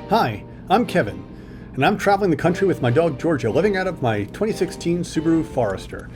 Hi, I'm Kevin, and I'm traveling the country with my dog Georgia, living out of my 2016 Subaru Forester.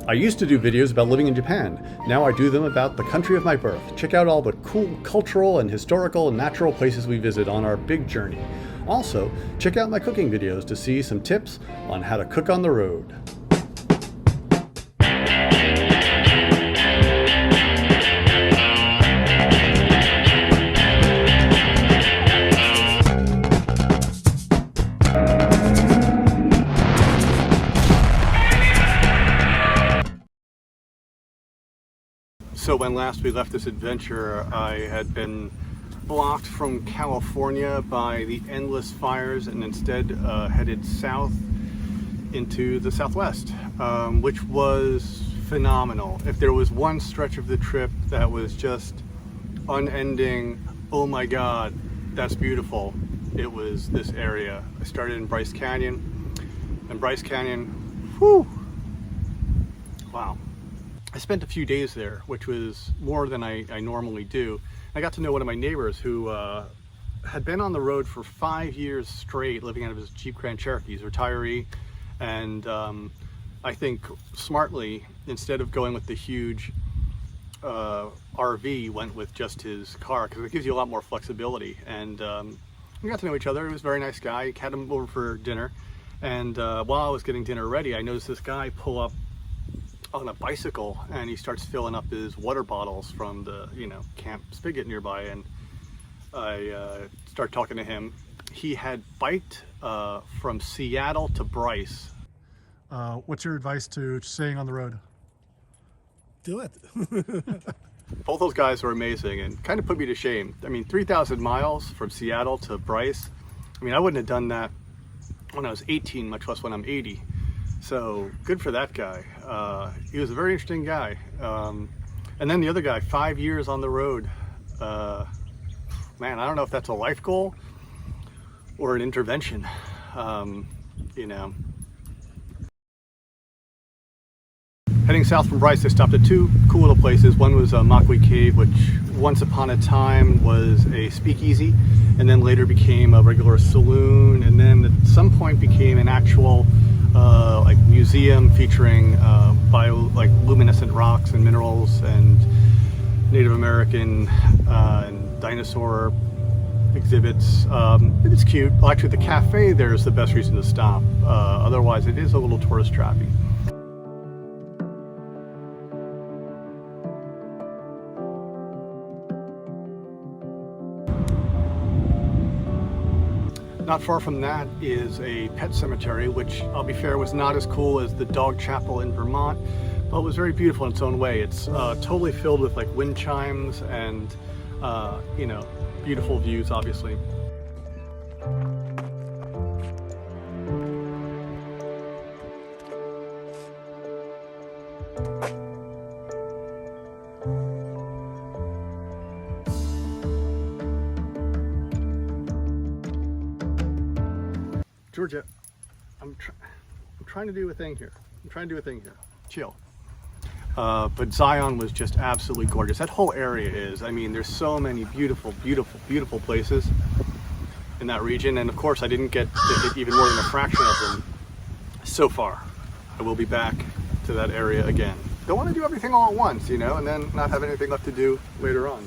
I used to do videos about living in Japan. Now I do them about the country of my birth. Check out all the cool cultural and historical and natural places we visit on our big journey. Also, check out my cooking videos to see some tips on how to cook on the road. So when last we left this adventure, I had been blocked from California by the endless fires and instead headed south into the Southwest, which was phenomenal. If there was one stretch of the trip that was just unending, oh my God, that's beautiful, it was this area. I started in Bryce Canyon, and Bryce Canyon, whew, wow. I spent a few days there, which was more than I normally do. I got to know one of my neighbors who had been on the road for 5 years straight, living out of his Jeep Grand Cherokee. He's a retiree, and I think smartly, instead of going with the huge RV, went with just his car, because it gives you a lot more flexibility. And we got to know each other. He was a very nice guy. I had him over for dinner, and while I was getting dinner ready, I noticed this guy pull up on a bicycle, and he starts filling up his water bottles from the camp spigot nearby, and I start talking to him. He had biked from Seattle to Bryce. What's your advice to staying on the road? Do it. Both those guys were amazing and kind of put me to shame. I mean, 3,000 miles from Seattle to Bryce. I mean, I wouldn't have done that when I was 18, much less when I'm 80. So good for that guy. He was a very interesting guy. And then the other guy, 5 years on the road. Man, I don't know if that's a life goal or an intervention. Heading south from Bryce, I stopped at two cool little places. One was Makwe Cave, which once upon a time was a speakeasy, and then later became a regular saloon, and then at some point became an actual like museum featuring luminescent rocks and minerals and Native American and dinosaur exhibits. It's cute. Well, actually, the cafe there is the best reason to stop. Otherwise, it is a little tourist trappy. Not far from that is a pet cemetery, which, I'll be fair, was not as cool as the dog chapel in Vermont, but was very beautiful in its own way. It's totally filled with like wind chimes and beautiful views, obviously. Georgia, I'm trying to do a thing here. Chill. But Zion was just absolutely gorgeous. That whole area is. I mean, there's so many beautiful, beautiful, beautiful places in that region. And of course, I didn't get to hit even more than a fraction of them so far. I will be back to that area again. Don't want to do everything all at once, and then not have anything left to do later on.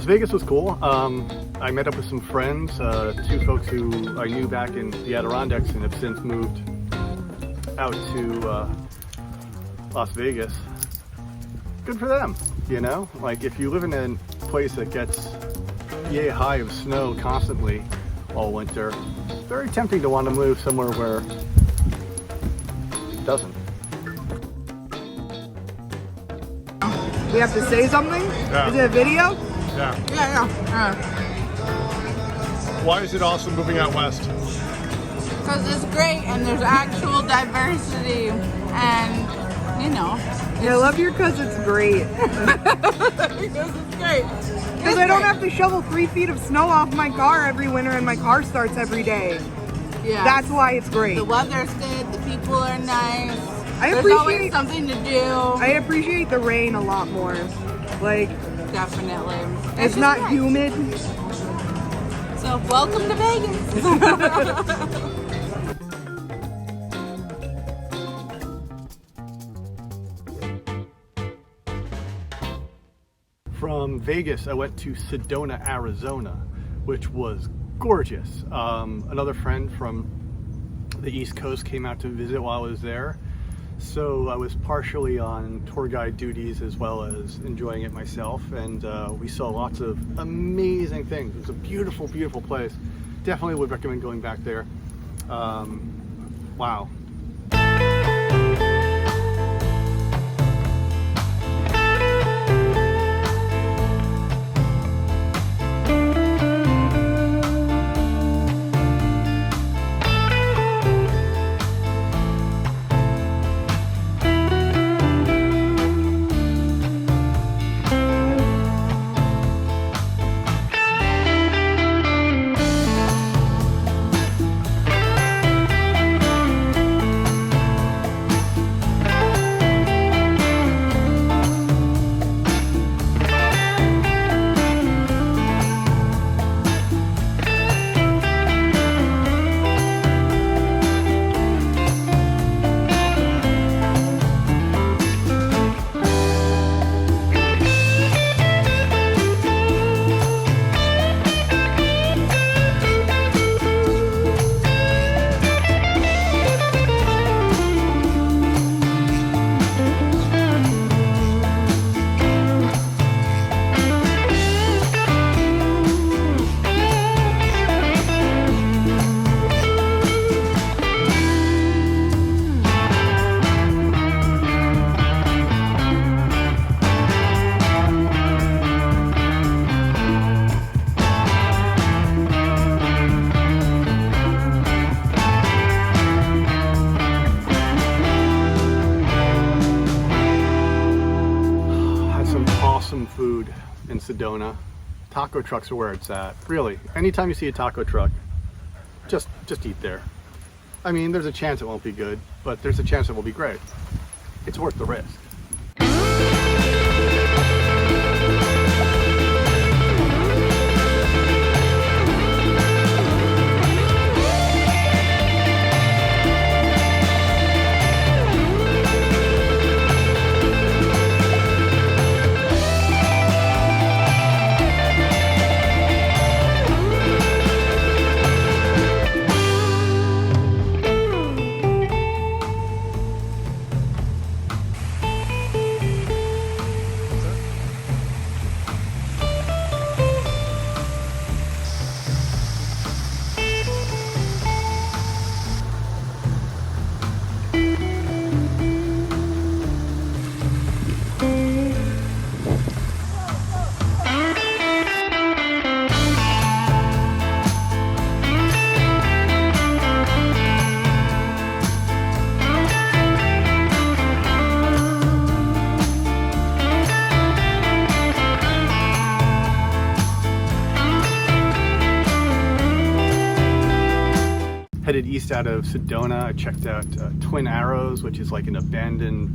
Las Vegas was cool. I met up with some friends, two folks who I knew back in the Adirondacks and have since moved out to Las Vegas. Good for them, you know? Like, if you live in a place that gets yay high of snow constantly all winter, it's very tempting to want to move somewhere where it doesn't. We have to say something? Yeah. Is it a video? Yeah. Yeah. Why is it awesome moving out west? Because it's great and there's actual diversity and, you know. I love your cause it's great. Because it's great. Because I don't have to shovel 3 feet of snow off my car every winter and my car starts every day. Yeah. That's why it's great. The weather's good, the people are nice. I There's always something to do. I appreciate the rain a lot more. Like, Definitely. it's just not nice. humid. So welcome to Vegas. From Vegas, I went to Sedona, Arizona, which was gorgeous. Another friend from the East Coast came out to visit while I was there. So I was partially on tour guide duties as well as enjoying it myself. And we saw lots of amazing things. It was a beautiful, beautiful place. Definitely would recommend going back there. Wow. Food in Sedona. Taco trucks are where it's at. Really, anytime you see a taco truck, just eat there. I mean, there's a chance it won't be good, but there's a chance it will be great. It's worth the risk. Headed east out of Sedona, I checked out Twin Arrows, which is like an abandoned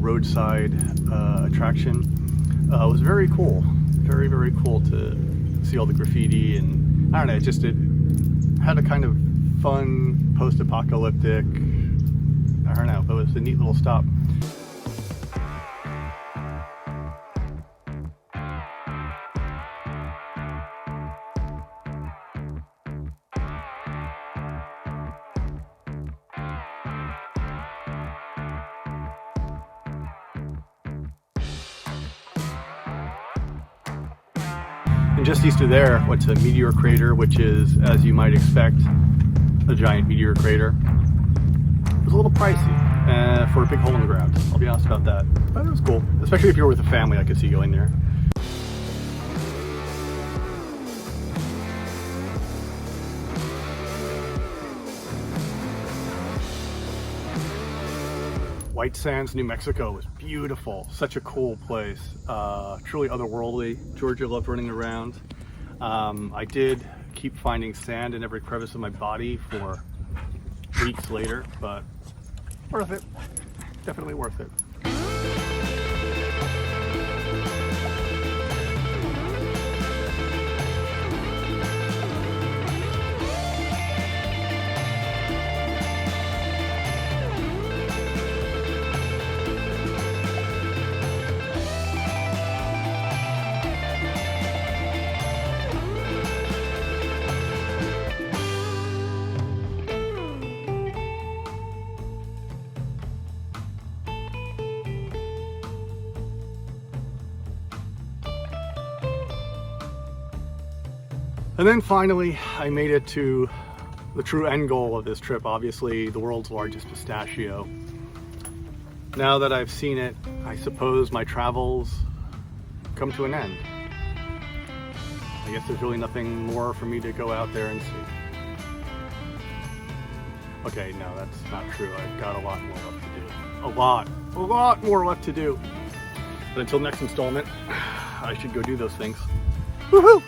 roadside attraction. It was very cool, very, very cool to see all the graffiti, and I don't know, it had a kind of fun post-apocalyptic, I don't know, but it was a neat little stop. And just east of there, what's a Meteor Crater, which is, as you might expect, a giant meteor crater. It was a little pricey for a big hole in the ground. I'll be honest about that. But it was cool, especially if you were with a family. I could see going there. White Sands, New Mexico was beautiful. Such a cool place. Truly otherworldly. Georgia loved running around. I did keep finding sand in every crevice of my body for weeks later, but worth it. Definitely worth it. And then finally, I made it to the true end goal of this trip, obviously the world's largest pistachio. Now that I've seen it, I suppose my travels come to an end. I guess there's really nothing more for me to go out there and see. Okay, no, that's not true. I've got a lot more left to do. A lot more left to do. But until next installment, I should go do those things. Woohoo!